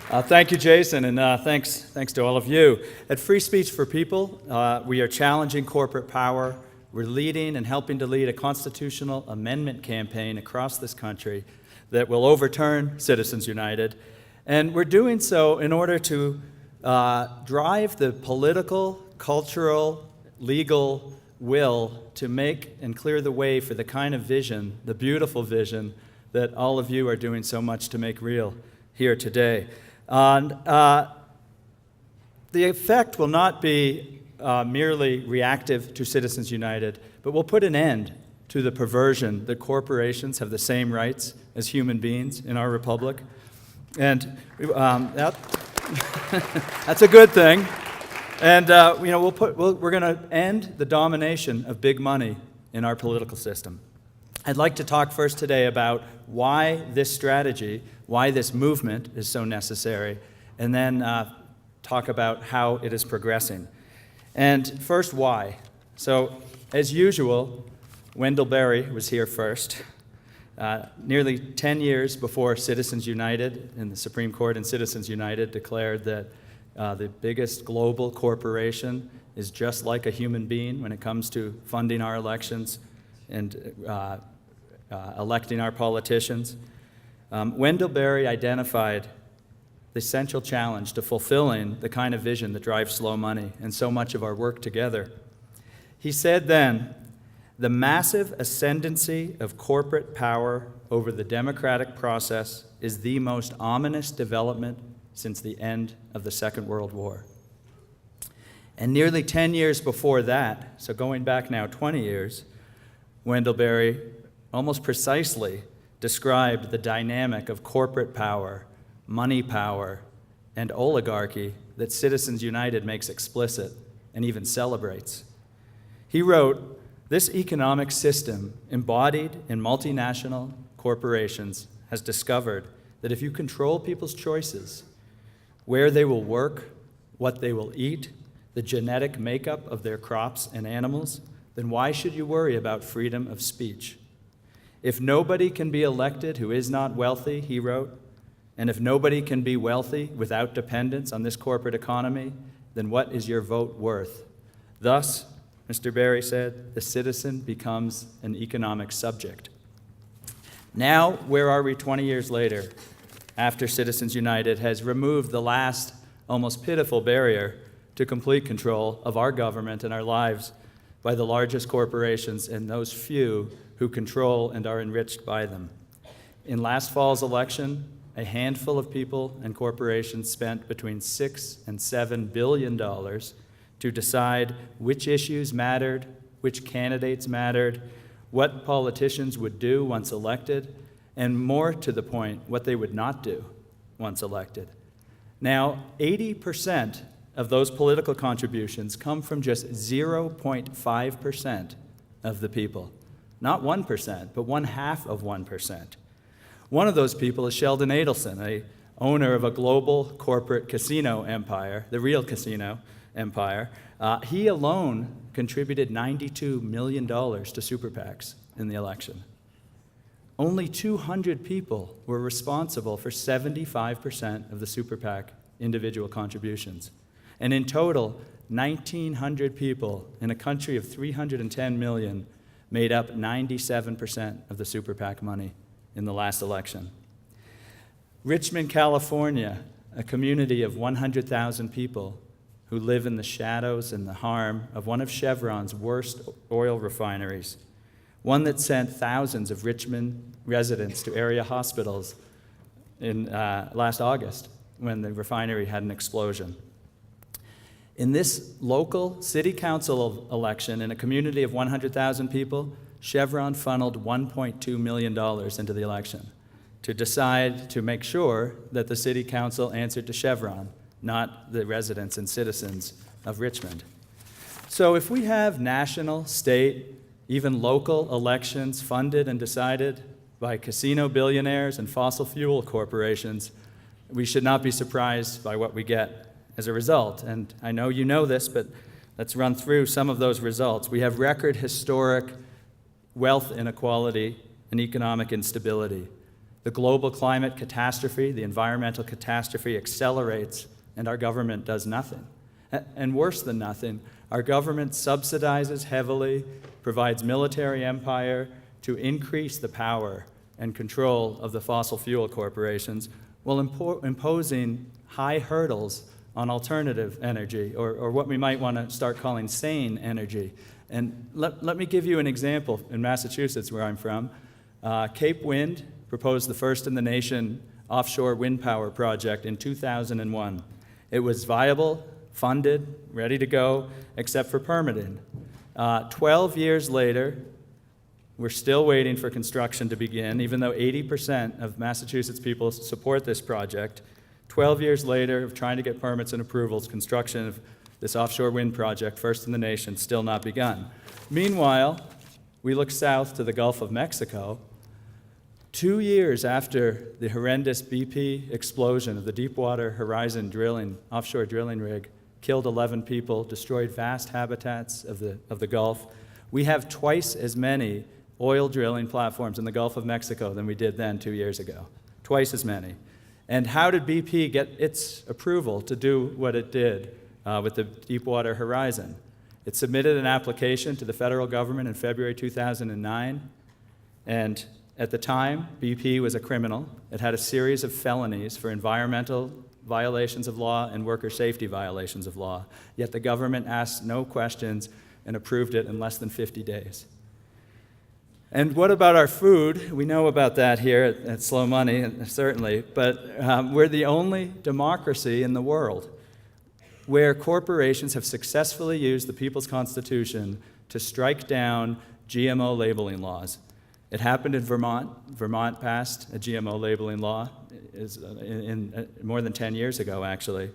Thank you, Jason, and thanks to all of you. At Free Speech for People, we are challenging corporate power. We're leading and helping to lead a constitutional amendment campaign across this country that will overturn Citizens United. And we're doing so in order to drive the political, cultural, legal will to make and clear the way for the kind of vision, the beautiful vision, that all of you are doing so much to make real here today. And the effect will not be merely reactive to Citizens United, but will put an end to the perversion that corporations have the same rights as human beings in our republic. And that's a good thing. And we're going to end the domination of big money in our political system. I'd like to talk first today about why this strategy, why this movement is so necessary, and then talk about how it is progressing. And first, why? So, as usual, Wendell Berry was here first. Nearly 10 years before Citizens United, in the Supreme Court and Citizens United declared that the biggest global corporation is just like a human being when it comes to funding our elections and electing our politicians. Wendell Berry identified the essential challenge to fulfilling the kind of vision that drives slow money and so much of our work together. He said then, "The massive ascendancy of corporate power over the democratic process is the most ominous development since the end of the Second World War." And nearly 10 years before that, so going back now 20 years, Wendell Berry almost precisely described the dynamic of corporate power, money power, and oligarchy that Citizens United makes explicit and even celebrates. He wrote, "This economic system embodied in multinational corporations has discovered that if you control people's choices, where they will work, what they will eat, the genetic makeup of their crops and animals, then why should you worry about freedom of speech? If nobody can be elected who is not wealthy," he wrote, "and if nobody can be wealthy without dependence on this corporate economy, then what is your vote worth? Thus," Mr. Berry said, "the citizen becomes an economic subject." Now, where are we 20 years later, after Citizens United has removed the last, almost pitiful barrier to complete control of our government and our lives by the largest corporations and those few who control and are enriched by them? In last fall's election, a handful of people and corporations spent between $6 and $7 billion to decide which issues mattered, which candidates mattered, what politicians would do once elected, and more to the point, what they would not do once elected. Now, 80% of those political contributions come from just 0.5% of the people. Not 1%, but 1/2 of 1%. One of those people is Sheldon Adelson, a owner of a global corporate casino empire, the real casino empire. He alone contributed $92 million to SuperPACs in the election. Only 200 people were responsible for 75% of the SuperPAC individual contributions. And in total, 1,900 people in a country of 310 million made up 97% of the SuperPAC money in the last election. Richmond, California, a community of 100,000 people who live in the shadows and the harm of one of Chevron's worst oil refineries, one that sent thousands of Richmond residents to area hospitals in last August when the refinery had an explosion. In this local city council election in a community of 100,000 people, Chevron funneled $1.2 million into the election to decide to make sure that the city council answered to Chevron, not the residents and citizens of Richmond. So if we have national, state, even local elections funded and decided by casino billionaires and fossil fuel corporations, we should not be surprised by what we get as a result. And I know you know this, but let's run through some of those results. We have record historic wealth inequality and economic instability. The global climate catastrophe, the environmental catastrophe accelerates, and our government does nothing. And worse than nothing, our government subsidizes heavily, provides military empire to increase the power and control of the fossil fuel corporations while imposing high hurdles on alternative energy, or what we might want to start calling sane energy. And let me give you an example in Massachusetts, where I'm from. Cape Wind proposed the first in the nation offshore wind power project in 2001. It was viable, funded, ready to go, except for permitting. 12 years later, we're still waiting for construction to begin, even though 80% of Massachusetts people support this project. 12 years later of trying to get permits and approvals, construction of this offshore wind project, first in the nation, still not begun. Meanwhile, we look south to the Gulf of Mexico. 2 years after the horrendous BP explosion of the Deepwater Horizon offshore drilling rig killed 11 people, destroyed vast habitats of the Gulf, we have twice as many oil drilling platforms in the Gulf of Mexico than we did then 2 years ago. Twice as many. And how did BP get its approval to do what it did with the Deepwater Horizon? It submitted an application to the federal government in February 2009, and at the time, BP was a criminal. It had a series of felonies for environmental violations of law and worker safety violations of law, yet the government asked no questions and approved it in less than 50 days. And what about our food? We know about that here at Slow Money, certainly, but we're the only democracy in the world where corporations have successfully used the People's Constitution to strike down GMO labeling laws. It happened in Vermont. Vermont passed a GMO labeling law more than 10 years ago, actually,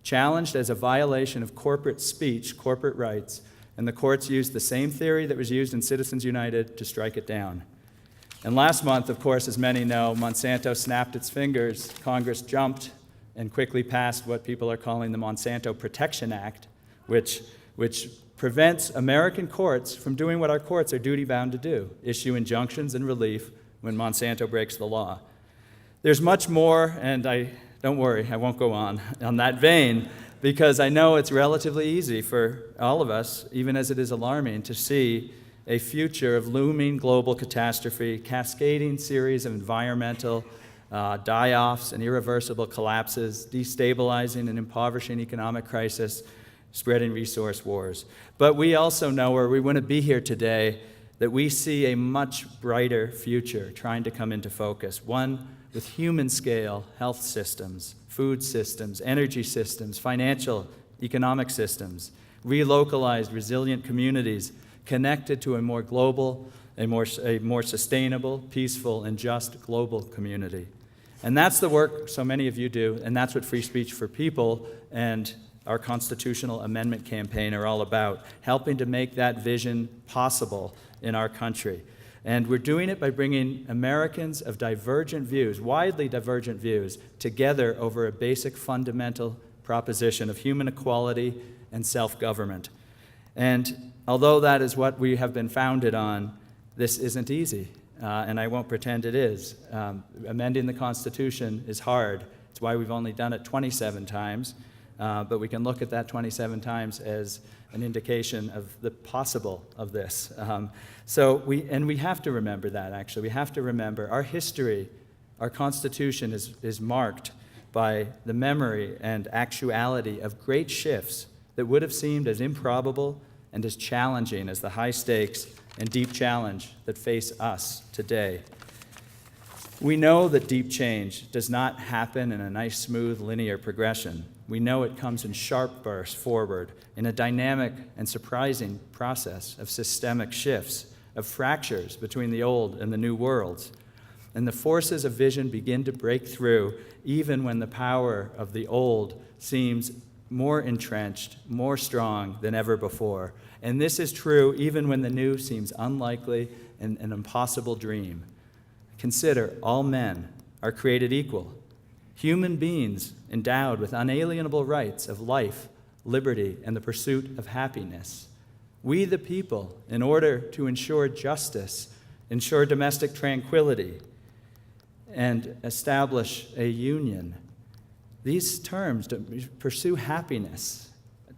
challenged as a violation of corporate speech, corporate rights, and the courts used the same theory that was used in Citizens United to strike it down. And last month, of course, as many know, Monsanto snapped its fingers. Congress jumped and quickly passed what people are calling the Monsanto Protection Act, which prevents American courts from doing what our courts are duty-bound to do, issue injunctions and relief when Monsanto breaks the law. There's much more, and don't worry, I won't go on that vein, because I know it's relatively easy for all of us, even as it is alarming, to see a future of looming global catastrophe, cascading series of environmental die-offs and irreversible collapses, destabilizing and impoverishing economic crisis, spreading resource wars. But we also know, or we wouldn't be here today, that we see a much brighter future trying to come into focus, one with human-scale health systems, food systems, energy systems, financial, economic systems, relocalized, resilient communities connected to a more global, a more sustainable, peaceful, and just global community. And that's the work so many of you do, and that's what Free Speech for People and our constitutional amendment campaign are all about, helping to make that vision possible in our country. And we're doing it by bringing Americans of divergent views, widely divergent views, together over a basic fundamental proposition of human equality and self-government. And although that is what we have been founded on, this isn't easy, and I won't pretend it is. Amending the Constitution is hard. It's why we've only done it 27 times, but we can look at that 27 times as an indication of the possible of this. We have to remember that, actually. We have to remember our history, our Constitution is marked by the memory and actuality of great shifts that would have seemed as improbable and as challenging as the high stakes and deep challenge that face us today. We know that deep change does not happen in a nice, smooth, linear progression. We know it comes in sharp bursts forward in a dynamic and surprising process of systemic shifts, of fractures between the old and the new worlds. And the forces of vision begin to break through even when the power of the old seems more entrenched, more strong than ever before. And this is true even when the new seems unlikely and an impossible dream. Consider, all men are created equal, human beings endowed with unalienable rights of life, liberty, and the pursuit of happiness. We, the people, in order to ensure justice, ensure domestic tranquility, and establish a union. These terms, pursue happiness,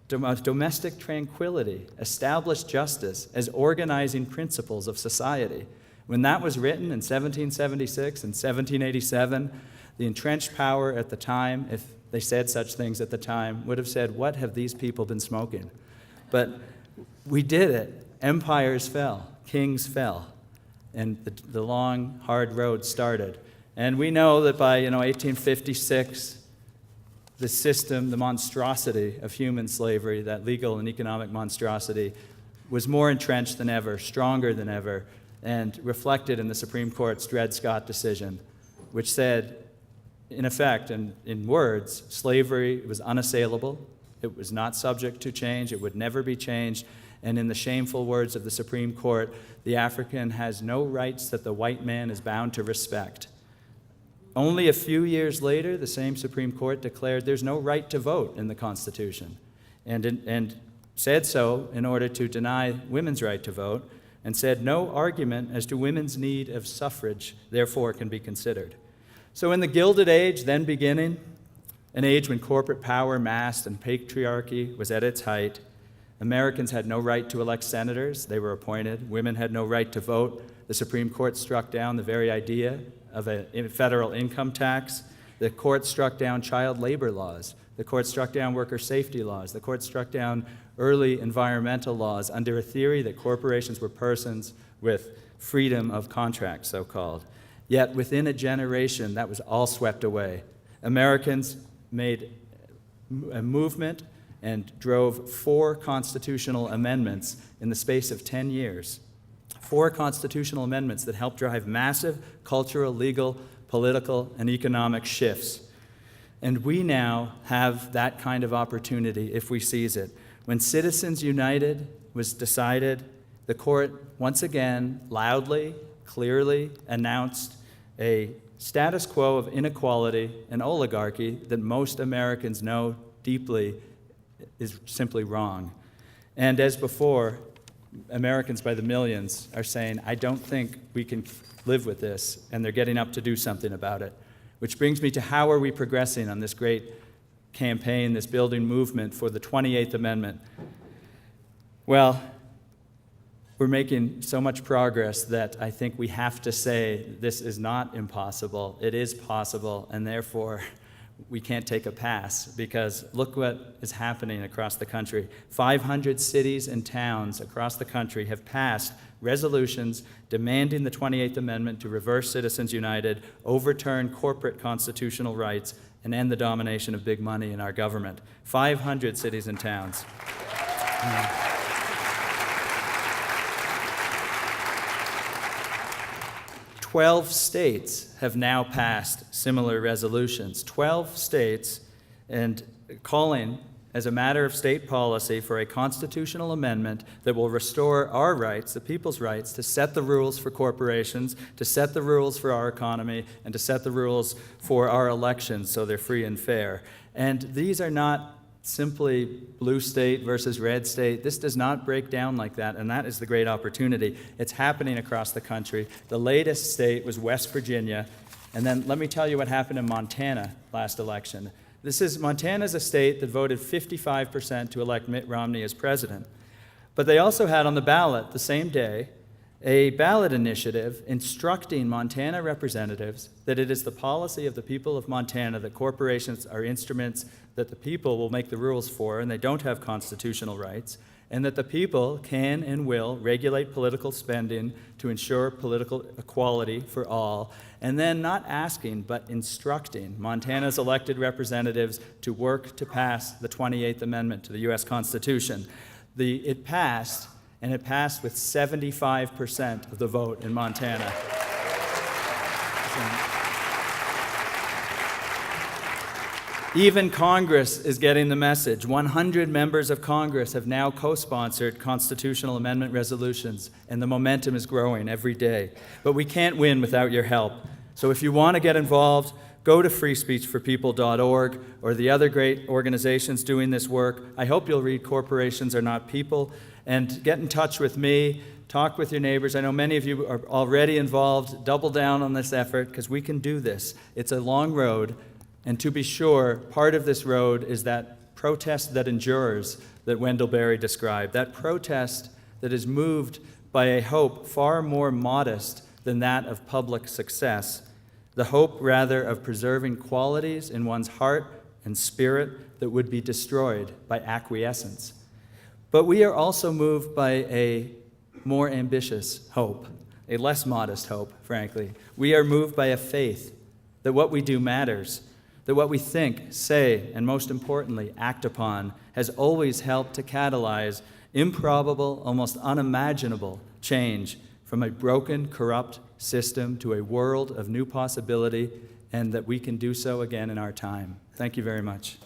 domestic tranquility, establish justice as organizing principles of society. When that was written in 1776 and 1787, the entrenched power at the time, if they said such things at the time, would have said, what have these people been smoking? But we did it. Empires fell, kings fell, and the long, hard road started. And we know that by 1856, the system, the monstrosity of human slavery, that legal and economic monstrosity, was more entrenched than ever, stronger than ever, and reflected in the Supreme Court's Dred Scott decision, which said, in effect, and in words, slavery was unassailable, it was not subject to change, it would never be changed, and in the shameful words of the Supreme Court, the African has no rights that the white man is bound to respect. Only a few years later, the same Supreme Court declared there's no right to vote in the Constitution, and said so in order to deny women's right to vote, and said no argument as to women's need of suffrage, therefore, can be considered. So in the Gilded Age, then beginning, an age when corporate power massed and patriarchy was at its height, Americans had no right to elect senators. They were appointed. Women had no right to vote. The Supreme Court struck down the very idea of a federal income tax. The court struck down child labor laws. The court struck down worker safety laws. The court struck down early environmental laws under a theory that corporations were persons with freedom of contract, so-called. Yet within a generation, that was all swept away. Americans made a movement and drove 4 constitutional amendments in the space of 10 years. 4 constitutional amendments that helped drive massive cultural, legal, political, and economic shifts. And we now have that kind of opportunity if we seize it. When Citizens United was decided, the court once again loudly, clearly announced a status quo of inequality and oligarchy that most Americans know deeply is simply wrong. And as before, Americans by the millions are saying, I don't think we can live with this, and they're getting up to do something about it. Which brings me to how are we progressing on this great campaign, this building movement for the 28th Amendment? Well, we're making so much progress that I think we have to say this is not impossible. It is possible, and therefore we can't take a pass, because look what is happening across the country. 500 cities and towns across the country have passed resolutions demanding the 28th Amendment to reverse Citizens United, overturn corporate constitutional rights, and end the domination of big money in our government. 500 cities and towns. 12 states have now passed similar resolutions. 12 states, and calling as a matter of state policy for a constitutional amendment that will restore our rights, the people's rights, to set the rules for corporations, to set the rules for our economy, and to set the rules for our elections so they're free and fair. And these are not simply blue state versus red state. This does not break down like that, and that is the great opportunity. It's happening across the country. The latest state was West Virginia, and then let me tell you what happened in Montana last election. Montana's a state that voted 55% to elect Mitt Romney as president. But they also had on the ballot the same day a ballot initiative instructing Montana representatives that it is the policy of the people of Montana that corporations are instruments that the people will make the rules for, and they don't have constitutional rights, and that the people can and will regulate political spending to ensure political equality for all, and then not asking but instructing Montana's elected representatives to work to pass the 28th Amendment to the U.S. Constitution. It passed, and it passed with 75% of the vote in Montana. Even Congress is getting the message. 100 members of Congress have now co-sponsored constitutional amendment resolutions, and the momentum is growing every day. But we can't win without your help. So if you want to get involved, go to freespeechforpeople.org or the other great organizations doing this work. I hope you'll read Corporations Are Not People, and get in touch with me talk with your neighbors. I know many of you are already involved. Double down on this effort because we can do this. It's a long road, and to be sure, part of this road is that protest that endures that Wendell Berry described, that protest that is moved by a hope far more modest than that of public success, the hope rather of preserving qualities in one's heart and spirit that would be destroyed by acquiescence. But we are also moved by a more ambitious hope, a less modest hope, frankly. We are moved by a faith that what we do matters, that what we think, say, and most importantly, act upon has always helped to catalyze improbable, almost unimaginable change from a broken, corrupt system to a world of new possibility, and that we can do so again in our time. Thank you very much.